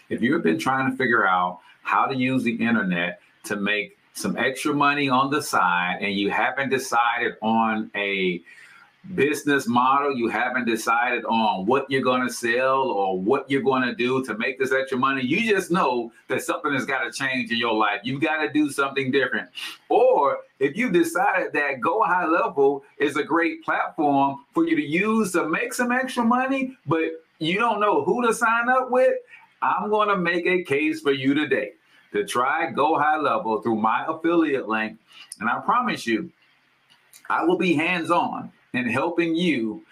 If you have been trying to figure out how to use the internet to make some extra money on the side and you haven't decided on a business model, you haven't decided on what you're going to sell or what you're going to do to make this extra money, you just know that something has got to change in your life. You've got to do something different. Or if you decided that Go High Level is a great platform for you to use to make some extra money, but you don't know who to sign up with, I'm going to make a case for you today to try Go High Level through my affiliate link. And I promise you, I will be hands-on in helping you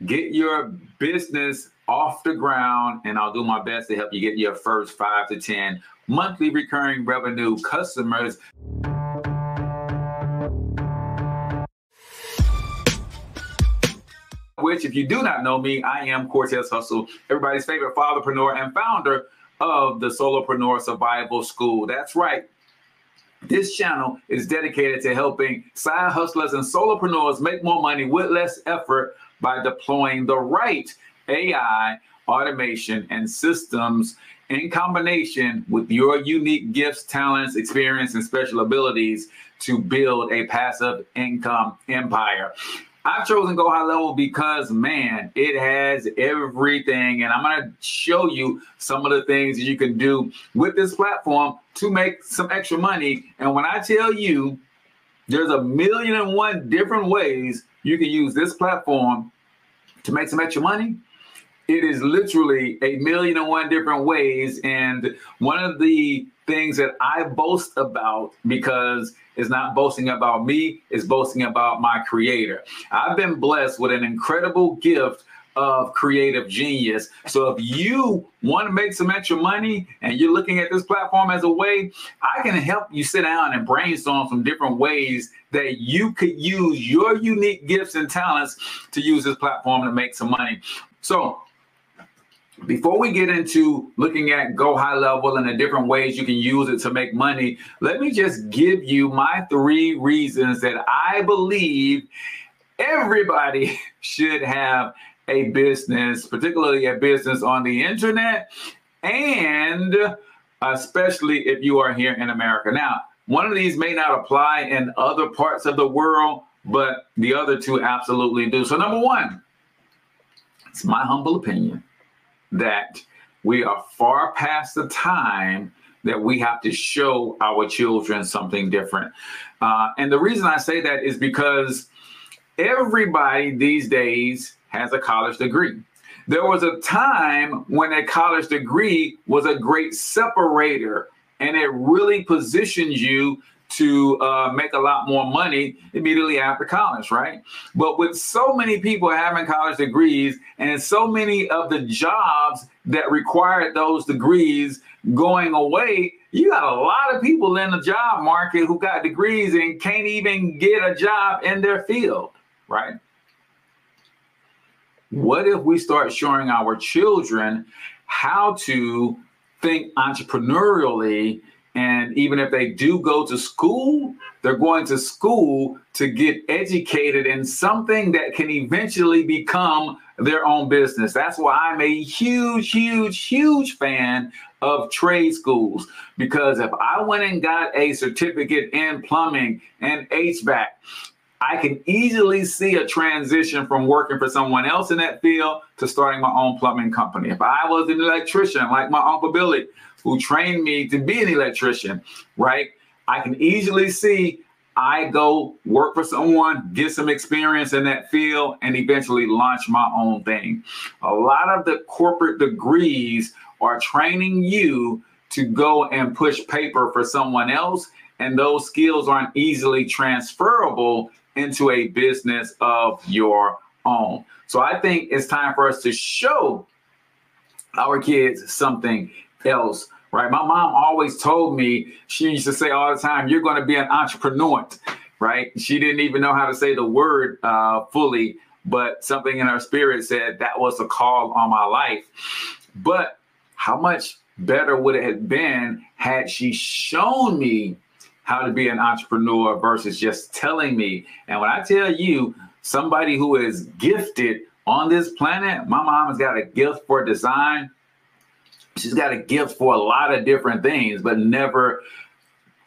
get your business off the ground, and I'll do my best to help you get your first 5 to 10 monthly recurring revenue customers. Which, if you do not know me, I am Cortez Hustle, everybody's favorite fatherpreneur and founder of the Solopreneur Survival School. That's right. This channel is dedicated to helping side hustlers and solopreneurs make more money with less effort by deploying the right AI, automation, and systems in combination with your unique gifts, talents, experience, and special abilities to build a passive income empire. I've chosen Go High Level because, man, it has everything. And I'm going to show you some of the things that you can do with this platform to make some extra money. And when I tell you there's 1,000,001 different ways you can use this platform to make some extra money, it is literally 1,000,001 different ways. And one of the things that I boast about, because it's not boasting about me, it's boasting about my creator. I've been blessed with an incredible gift of creative genius. So if you want to make some extra money and you're looking at this platform as a way, I can help you sit down and brainstorm some different ways that you could use your unique gifts and talents to use this platform to make some money. So before we get into looking at Go High Level and the different ways you can use it to make money, let me just give you my 3 reasons that I believe everybody should have a business, particularly a business on the internet, and especially if you are here in America. Now, one of these may not apply in other parts of the world, but the other 2 absolutely do. So number 1, it's my humble opinion that we are far past the time that we have to show our children something different. And the reason I say that is because everybody these days has a college degree. There was a time when a college degree was a great separator, and it really positioned you to make a lot more money immediately after college, right? But with so many people having college degrees and so many of the jobs that required those degrees going away, you got a lot of people in the job market who got degrees and can't even get a job in their field, right? What if we start showing our children how to think entrepreneurially? And even if they do go to school, they're going to school to get educated in something that can eventually become their own business. That's why I'm a huge, huge, huge fan of trade schools, because if I went and got a certificate in plumbing and HVAC, I can easily see a transition from working for someone else in that field to starting my own plumbing company. If I was an electrician, like my Uncle Billy, who trained me to be an electrician, right? I can easily see I go work for someone, get some experience in that field, and eventually launch my own thing. A lot of the corporate degrees are training you to go and push paper for someone else, and those skills aren't easily transferable into a business of your own. So I think it's time for us to show our kids something else, right? My mom always told me, she used to say all the time, you're going to be an entrepreneur, right? She didn't even know how to say the word fully, but something in her spirit said that was a call on my life. But how much better would it have been had she shown me how to be an entrepreneur versus just telling me? And when I tell you, somebody who is gifted on this planet, my mom has got a gift for design. She's got a gift for a lot of different things, but never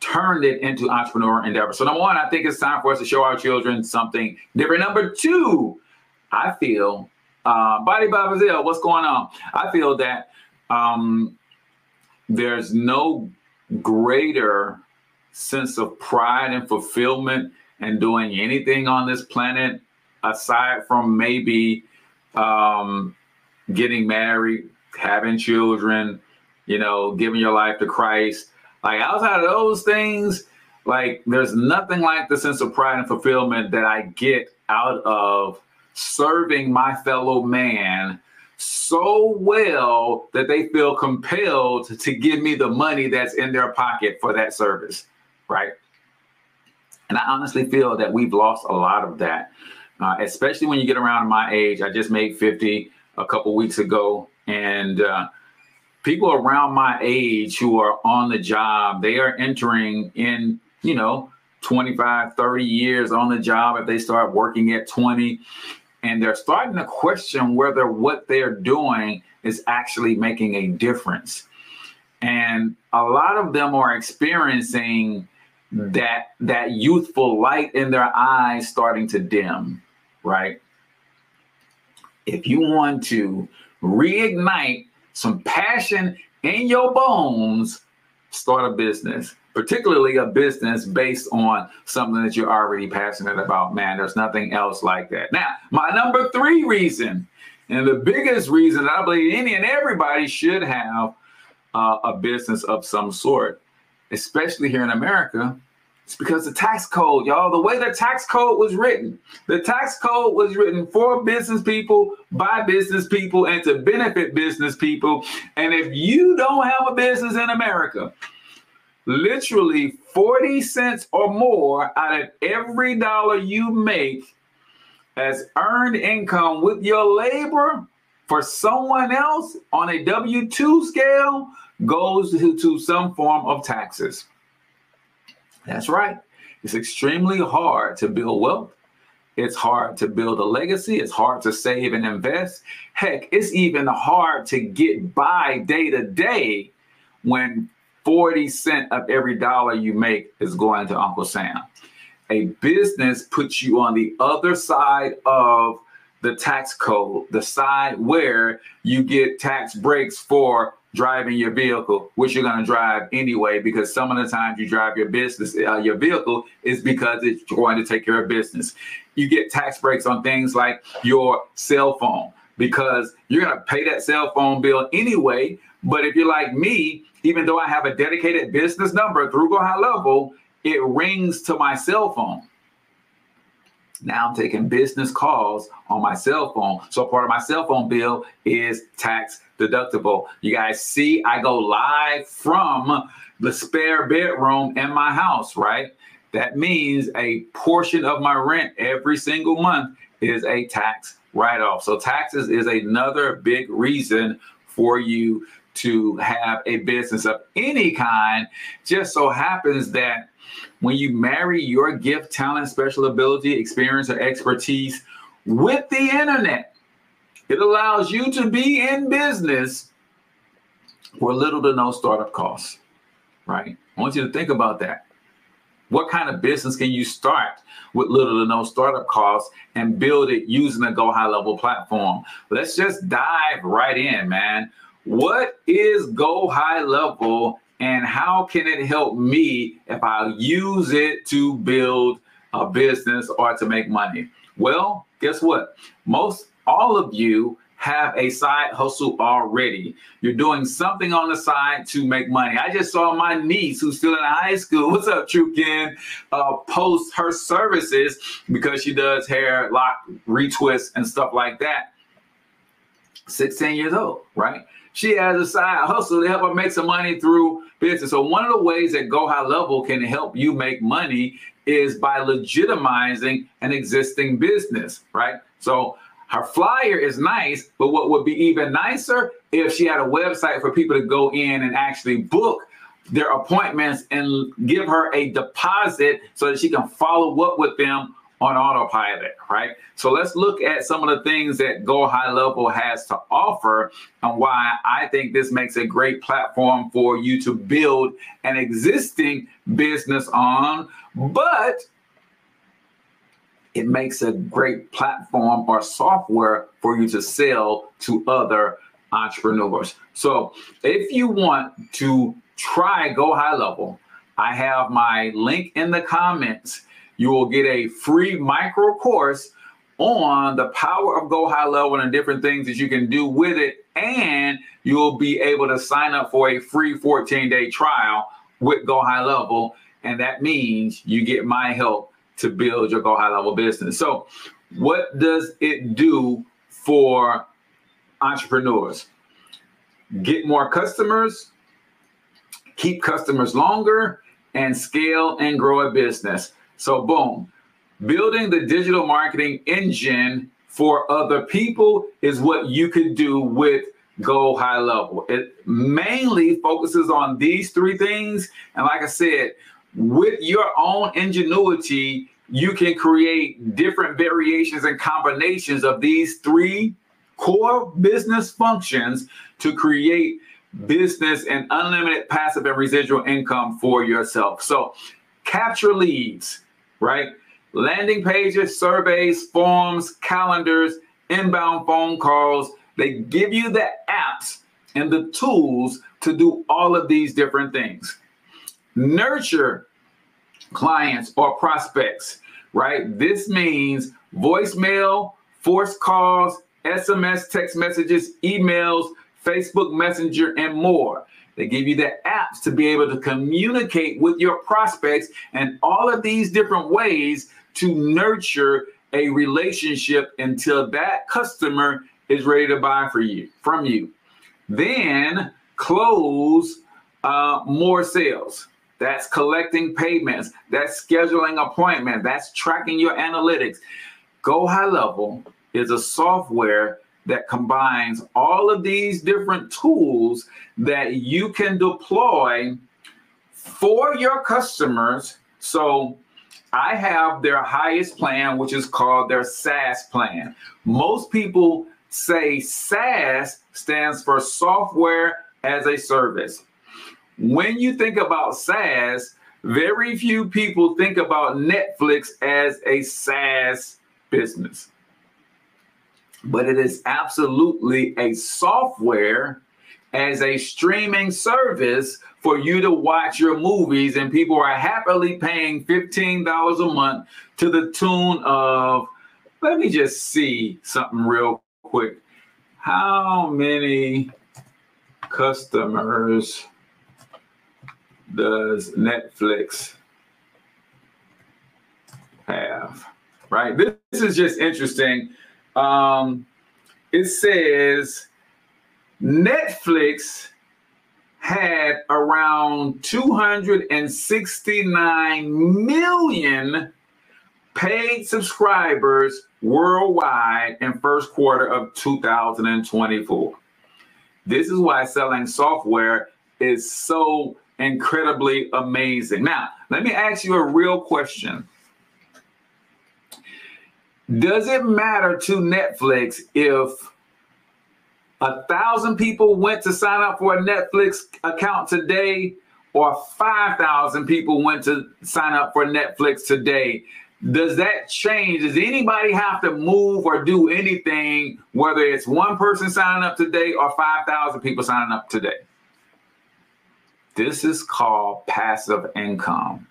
turned it into entrepreneur endeavor. So number one, I think it's time for us to show our children something different. Number two, I feel, Body by Brazil, what's going on? I feel that there's no greater sense of pride and fulfillment in doing anything on this planet aside from maybe getting married, having children, giving your life to Christ. Like outside of those things, like there's nothing like the sense of pride and fulfillment that I get out of serving my fellow man so well that they feel compelled to give me the money that's in their pocket for that service, right? And I honestly feel that we've lost a lot of that, especially when you get around my age. I just made 50 a couple weeks ago, and people around my age who are on the job, they are entering in, 25, 30 years on the job if they start working at 20. And they're starting to question whether what they're doing is actually making a difference. And a lot of them are experiencing that youthful light in their eyes starting to dim, right? If you want to reignite some passion in your bones, start a business, particularly a business based on something that you're already passionate about. Man, there's nothing else like that. Now, my number three reason, and the biggest reason that I believe any and everybody should have a business of some sort, especially here in America, it's because the tax code, y'all, the way the tax code was written for business people, by business people, and to benefit business people. And if you don't have a business in America, literally 40 cents or more out of every dollar you make as earned income with your labor for someone else on a W-2 scale goes to some form of taxes. That's right. It's extremely hard to build wealth. It's hard to build a legacy. It's hard to save and invest. Heck, it's even hard to get by day to day when 40 cents of every dollar you make is going to Uncle Sam. A business puts you on the other side of the tax code, the side where you get tax breaks for driving your vehicle, which you're going to drive anyway, because some of the times you drive your vehicle is because it's going to take care of business. You get tax breaks on things like your cell phone, because you're going to pay that cell phone bill anyway. But if you're like me, even though I have a dedicated business number through Go HighLevel, it rings to my cell phone. Now I'm taking business calls on my cell phone. So part of my cell phone bill is tax deductible. You guys see, I go live from the spare bedroom in my house, right? That means a portion of my rent every single month is a tax write-off. So taxes is another big reason for you to have a business of any kind. Just so happens that when you marry your gift, talent, special ability, experience, or expertise with the internet, it allows you to be in business for little to no startup costs, right? I want you to think about that. What kind of business can you start with little to no startup costs and build it using the Go HighLevel platform? Let's just dive right in, man. What is Go HighLevel, and how can it help me if I use it to build a business or to make money? Well, guess what? All of you have a side hustle already. You're doing something on the side to make money. I just saw my niece, who's still in high school, what's up, True Ken, post her services because she does hair, lock, retwist, and stuff like that. 16 years old, right? She has a side hustle to help her make some money through business. So one of the ways that Go HighLevel can help you make money is by legitimizing an existing business, right? So her flyer is nice, but what would be even nicer if she had a website for people to go in and actually book their appointments and give her a deposit so that she can follow up with them on autopilot, right? So let's look at some of the things that Go High Level has to offer and why I think this makes a great platform for you to build an existing business on, but it makes a great platform or software for you to sell to other entrepreneurs. So if you want to try Go High Level, I have my link in the comments. You will get a free micro course on the power of Go High Level and different things that you can do with it. And you'll be able to sign up for a free 14-day trial with Go High Level. And that means you get my help to build your Go High Level business. So what does it do for entrepreneurs? Get more customers, keep customers longer, and scale and grow a business. So boom, building the digital marketing engine for other people is what you could do with Go High Level. It mainly focuses on these three things. And like I said, with your own ingenuity, you can create different variations and combinations of these three core business functions to create business and unlimited passive and residual income for yourself. So capture leads, right? Landing pages, surveys, forms, calendars, inbound phone calls. They give you the apps and the tools to do all of these different things. Nurture clients or prospects, right? This means voicemail, forced calls, SMS, text messages, emails, Facebook Messenger, and more. They give you the apps to be able to communicate with your prospects and all of these different ways to nurture a relationship until that customer is ready to buy from you. Then close more sales. That's collecting payments. That's scheduling appointments. That's tracking your analytics. Go High Level is a software that combines all of these different tools that you can deploy for your customers. So I have their highest plan, which is called their SaaS plan. Most people say SaaS stands for software as a service. When you think about SaaS, very few people think about Netflix as a SaaS business. But it is absolutely a software as a streaming service for you to watch your movies, and people are happily paying $15 a month to the tune of, let me just see something real quick. How many customers does Netflix have? Right? This is just interesting. It says Netflix had around 269 million paid subscribers worldwide in first quarter of 2024. This is why selling software is so incredibly amazing. Now, let me ask you a real question. Does it matter to Netflix if 1,000 people went to sign up for a Netflix account today, or 5,000 people went to sign up for Netflix today? Does that change? Does anybody have to move or do anything, whether it's one person signing up today or 5,000 people signing up today? This is called passive income.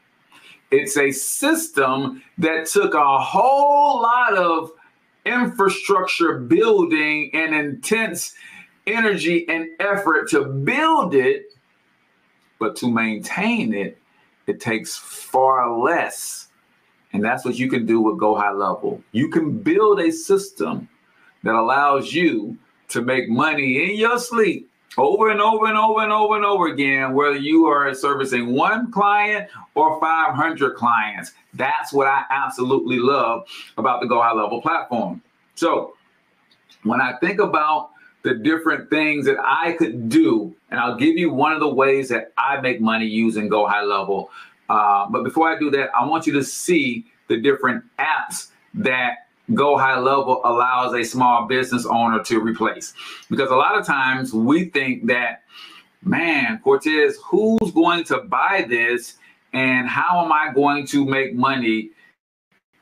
It's a system that took a whole lot of infrastructure building and intense energy and effort to build it, but to maintain it, it takes far less. And that's what you can do with Go High Level. You can build a system that allows you to make money in your sleep over and over and over and over and over again, whether you are servicing one client or 500 clients. That's what I absolutely love about the Go High Level platform. So when I think about the different things that I could do, and I'll give you one of the ways that I make money using Go High Level. But before I do that, I want you to see the different apps that Go HighLevel allows a small business owner to replace. Because a lot of times we think that, man, Cortez, who's going to buy this and how am I going to make money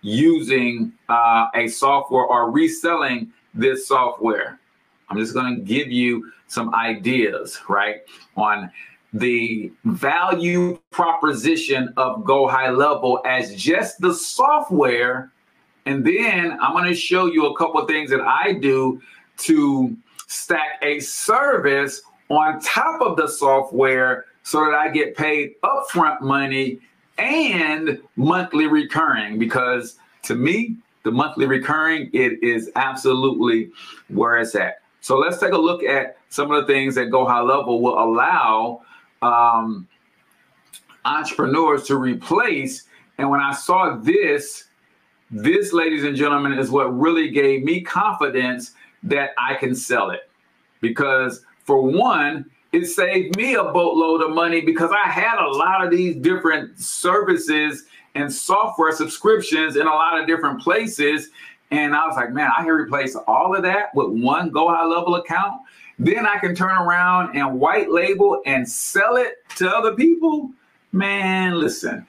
using a software or reselling this software? I'm just going to give you some ideas, right, on the value proposition of Go HighLevel as just the software. And then I'm going to show you a couple of things that I do to stack a service on top of the software so that I get paid upfront money and monthly recurring, because to me, the monthly recurring, it is absolutely where it's at. So let's take a look at some of the things that Go HighLevel will allow entrepreneurs to replace. And when I saw this, ladies and gentlemen, is what really gave me confidence that I can sell it. Because for one, it saved me a boatload of money because I had a lot of these different services and software subscriptions in a lot of different places. And I was like, man, I can replace all of that with one Go HighLevel account. Then I can turn around and white label and sell it to other people. Man, listen,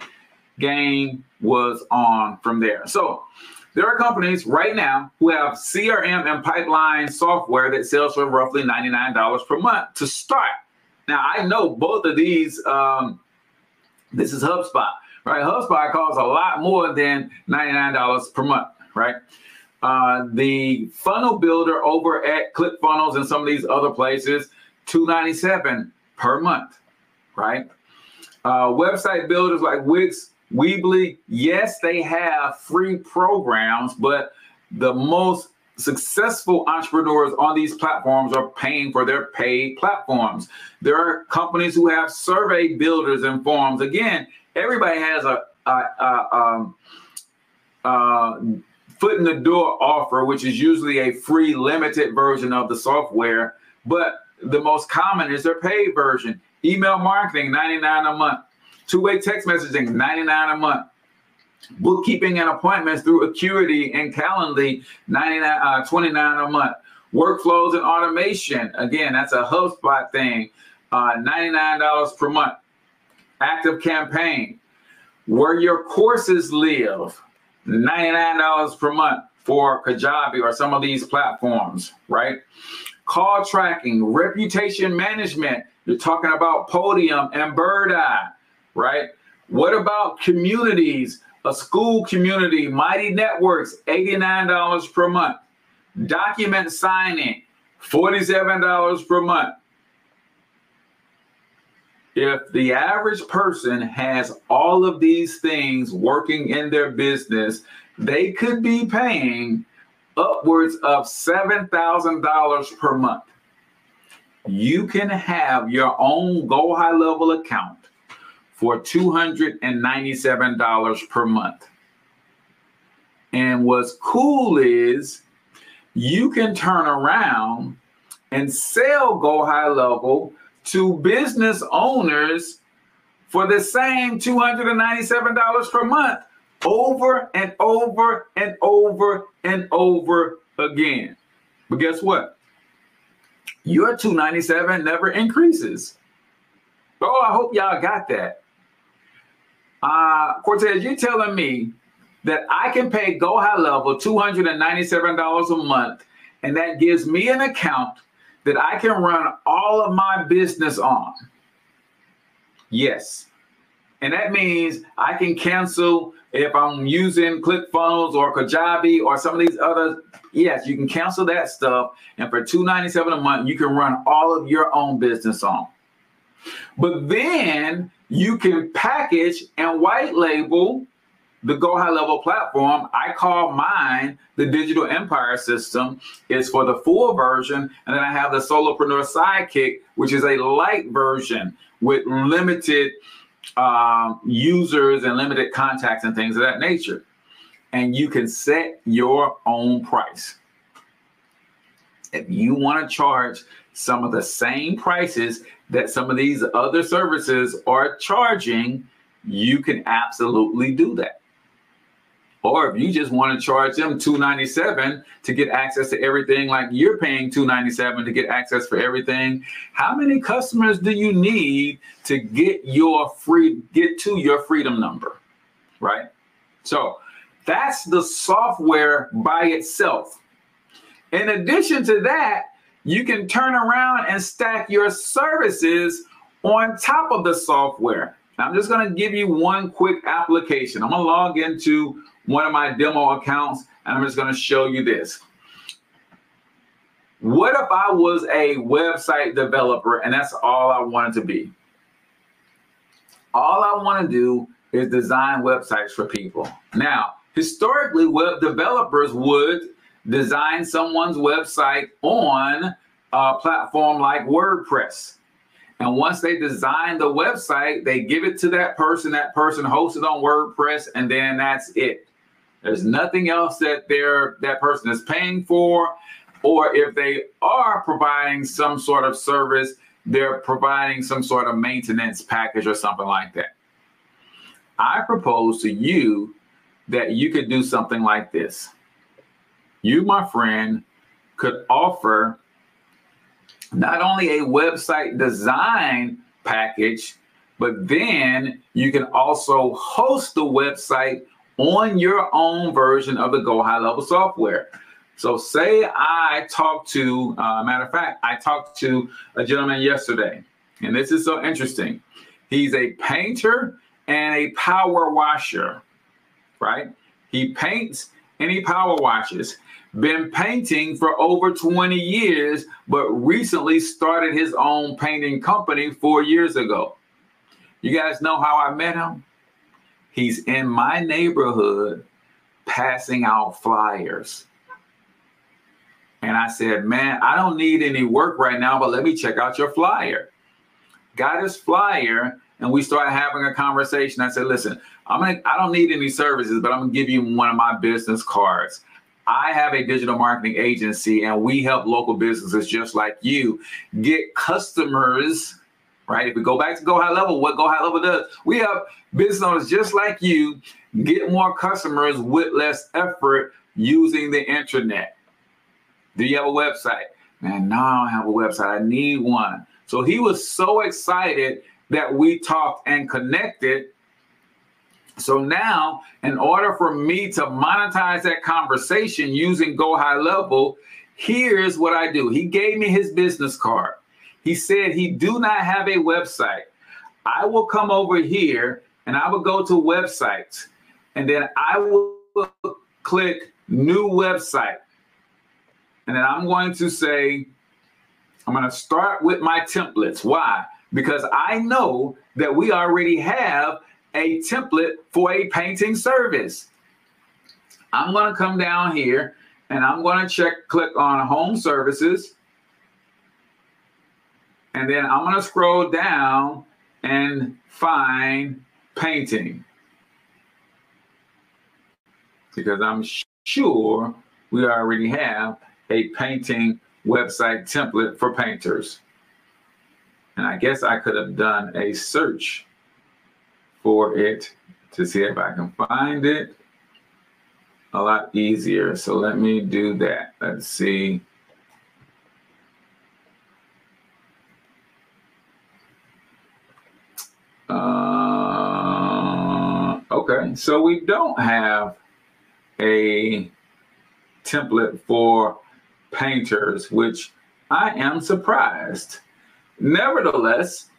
game was on from there. So there are companies right now who have CRM and pipeline software that sells for roughly $99 per month to start. Now, I know both of these, this is HubSpot, right? HubSpot costs a lot more than $99 per month, right? The funnel builder over at ClickFunnels and some of these other places, $297 per month, right? Website builders like Wix, Weebly, yes, they have free programs, but the most successful entrepreneurs on these platforms are paying for their paid platforms. There are companies who have survey builders and forms. Again, everybody has a foot in the door offer, which is usually a free limited version of the software, but the most common is their paid version. Email marketing, $99 a month. Two-way text messaging, $99 a month. Bookkeeping and appointments through Acuity and Calendly, $29 a month. Workflows and automation, again, that's a HubSpot thing, $99 per month. Active Campaign, where your courses live, $99 per month for Kajabi or some of these platforms, right? Call tracking, reputation management, you're talking about Podium and Bird Eye, right? What about communities? A school community, Mighty Networks, $89 per month. Document signing, $47 per month. If the average person has all of these things working in their business, they could be paying upwards of $7,000 per month. You can have your own Go HighLevel account for $297 per month. And what's cool is you can turn around and sell Go HighLevel to business owners for the same $297 per month over and over and over and over again. But guess what? Your $297 never increases. Oh, I hope y'all got that. Cortez, you're telling me that I can pay Go HighLevel $297 a month, and that gives me an account that I can run all of my business on. Yes. And that means I can cancel if I'm using ClickFunnels or Kajabi or some of these other. Yes, you can cancel that stuff. And for $297 a month, you can run all of your own business on. But then you can package and white label the Go HighLevel platform. I call mine the Digital Empire System. It's for the full version. And then I have the Solopreneur Sidekick, which is a light version with limited users and limited contacts and things of that nature. And you can set your own price. If you want to charge some of the same prices that some of these other services are charging, you can absolutely do that. Or if you just want to charge them $297 to get access to everything, like you're paying $297 to get access for everything, how many customers do you need to get to your freedom number, right? So that's the software by itself. In addition to that, you can turn around and stack your services on top of the software. Now, I'm just going to give you one quick application. I'm going to log into one of my demo accounts, and I'm just going to show you this. What if I was a website developer and that's all I wanted to be? All I want to do is design websites for people. Now, historically, web developers would design someone's website on a platform like WordPress. And once they design the website, they give it to that person hosts it on WordPress, and then that's it. There's nothing else that that person is paying for, or if they are providing some sort of service, they're providing some sort of maintenance package or something like that. I propose to you that you could do something like this. You, my friend, could offer not only a website design package, but then you can also host the website on your own version of the Go HighLevel software. So say I talked to, matter of fact, I talked to a gentleman yesterday, and this is so interesting. He's a painter and a power washer, right? He paints and he power washes. Been painting for over 20 years, but recently started his own painting company 4 years ago. You guys know how I met him? He's in my neighborhood passing out flyers. And I said, man, I don't need any work right now, but let me check out your flyer. Got his flyer, and we started having a conversation. I said, listen, I don't need any services, but I'm gonna give you one of my business cards. I have a digital marketing agency, and we help local businesses just like you get customers, right? If we go back to Go HighLevel, what Go HighLevel does, we have business owners just like you get more customers with less effort using the internet. Do you have a website? Man, no, I don't have a website. I need one. So he was so excited that we talked and connected. So now, in order for me to monetize that conversation using Go HighLevel, here's what I do. He gave me his business card. He said he do not have a website. I will come over here and I will go to websites, and then I will click new website. And then I'm going to say, I'm going to start with my templates. Why? Because I know that we already have a template for a painting service. I'm going to come down here and I'm going to click on home services. And then I'm going to scroll down and find painting. Because I'm sure we already have a painting website template for painters. And I guess I could have done a search for it to see if I can find it a lot easier. So let me do that. Let's see. Okay, so we don't have a template for painters, which I am surprised. Nevertheless,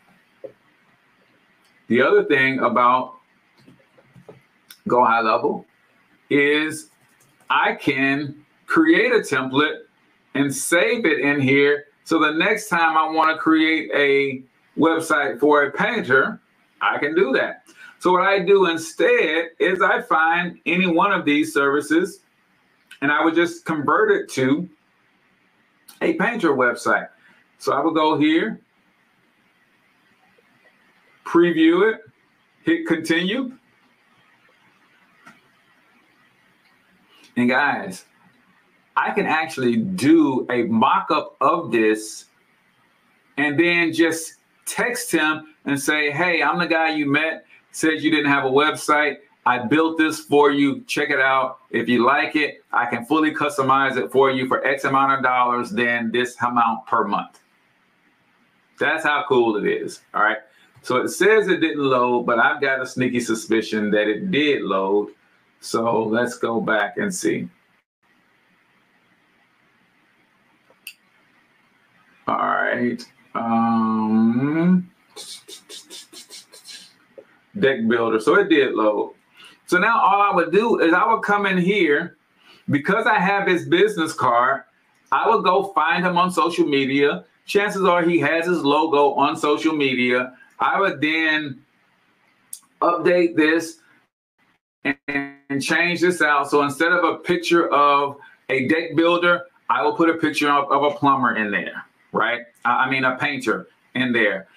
the other thing about Go HighLevel is I can create a template and save it in here. So the next time I want to create a website for a painter, I can do that. So what I do instead is I find any one of these services and I would just convert it to a painter website. So I will go here, preview it, hit continue. And guys, I can actually do a mock-up of this and then just text him and say, hey, I'm the guy you met, said you didn't have a website. I built this for you. Check it out. If you like it, I can fully customize it for you for X amount of dollars, then this amount per month. That's how cool it is. All right. So it says it didn't load, but I've got a sneaky suspicion that it did load. So let's go back and see. All right. Deck builder. So it did load. So now all I would do is I would come in here, because I have his business card, I would go find him on social media. Chances are he has his logo on social media. I would then update this and change this out. So instead of a picture of a deck builder, I will put a picture of a plumber in there, right? I mean, a painter in there.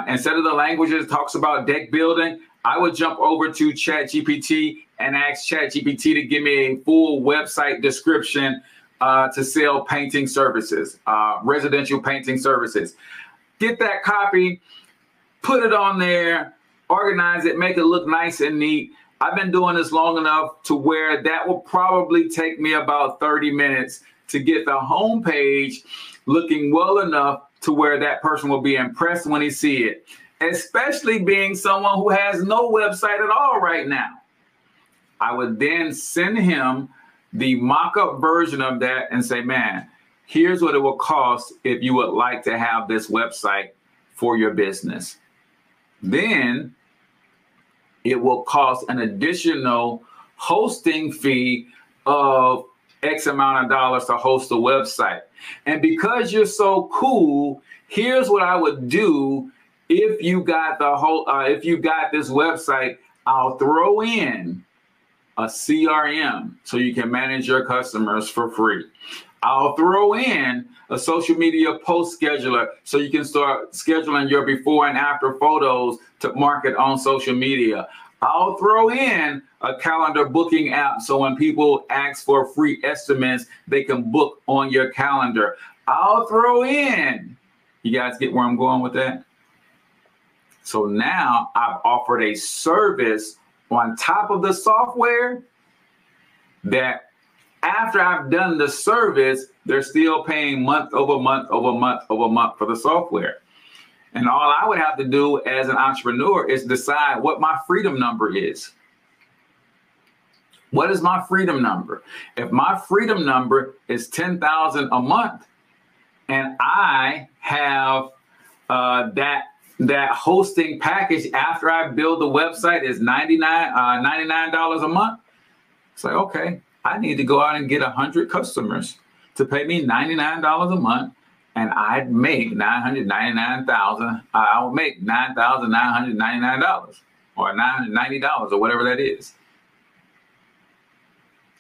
Instead of the language that talks about deck building, I would jump over to ChatGPT and ask ChatGPT to give me a full website description to sell painting services, residential painting services. Get that copy, put it on there, organize it, make it look nice and neat. I've been doing this long enough to where that will probably take me about 30 minutes to get the homepage looking well enough to where that person will be impressed when he see it, especially being someone who has no website at all right now. I would then send him the mock-up version of that and say, man, here's what it will cost if you would like to have this website for your business. Then it will cost an additional hosting fee of X amount of dollars to host a website. And because you're so cool, here's what I would do if you got if you got this website. I'll throw in a CRM so you can manage your customers for free. I'll throw in a social media post scheduler so you can start scheduling your before and after photos to market on social media. I'll throw in a calendar booking app so when people ask for free estimates, they can book on your calendar. I'll throw in, you guys get where I'm going with that? So now I've offered a service on top of the software that after I've done the service, they're still paying month over month over month over month for the software. And all I would have to do as an entrepreneur is decide what my freedom number is. What is my freedom number? If my freedom number is $10,000 a month and I have that hosting package after I build the website is $99 a month, it's like, okay, I need to go out and get 100 customers to pay me $99 a month. And I'd make $999,000. I would make $9,999 or $990 or whatever that is,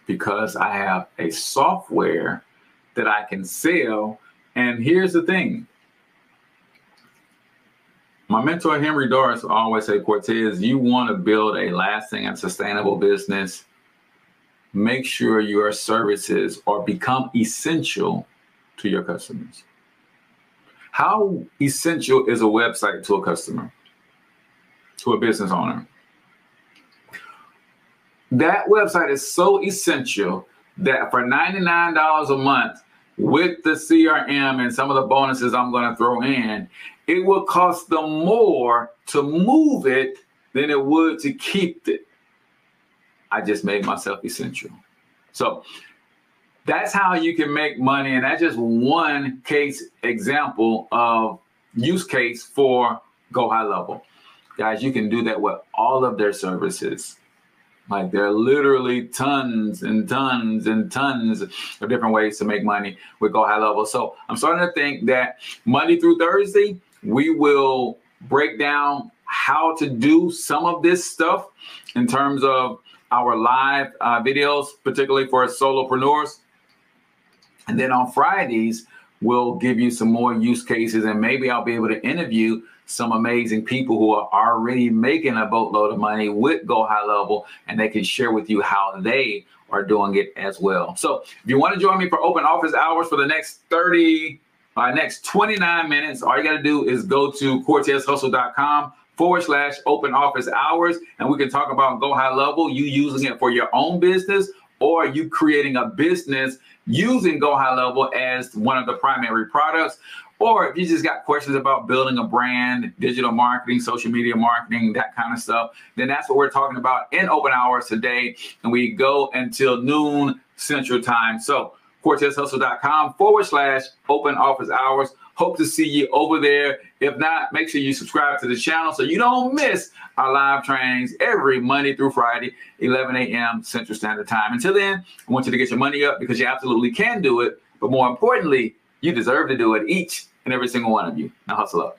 because I have a software that I can sell. And here's the thing: my mentor Henry Doris always say, Cortez, you want to build a lasting and sustainable business, make sure your services or become essential to your customers. How essential is a website to a customer, to a business owner? That website is so essential that for $99 a month with the CRM and some of the bonuses I'm going to throw in, it will cost them more to move it than it would to keep it. I just made myself essential. So that's how you can make money. And that's just one case example of use case for Go High Level. Guys, you can do that with all of their services. Like, there are literally tons and tons and tons of different ways to make money with Go High Level. So I'm starting to think that Monday through Thursday, we will break down how to do some of this stuff in terms of our live videos, particularly for solopreneurs. And then on Fridays, we'll give you some more use cases, and maybe I'll be able to interview some amazing people who are already making a boatload of money with Go High Level, and they can share with you how they are doing it as well. So if you want to join me for open office hours for the next 29 minutes, all you got to do is go to CortezHustle.com open office hours. And we can talk about Go High Level, you using it for your own business, or you creating a business using Go High Level as one of the primary products. Or if you just got questions about building a brand, digital marketing, social media marketing, that kind of stuff, then that's what we're talking about in open hours today. And we go until noon Central Time. So CortezHustle.com/open office hours. Hope to see you over there. If not, make sure you subscribe to the channel so you don't miss our live trainings every Monday through Friday, 11 a.m. Central Standard Time. Until then, I want you to get your money up because you absolutely can do it. But more importantly, you deserve to do it, each and every single one of you. Now hustle up.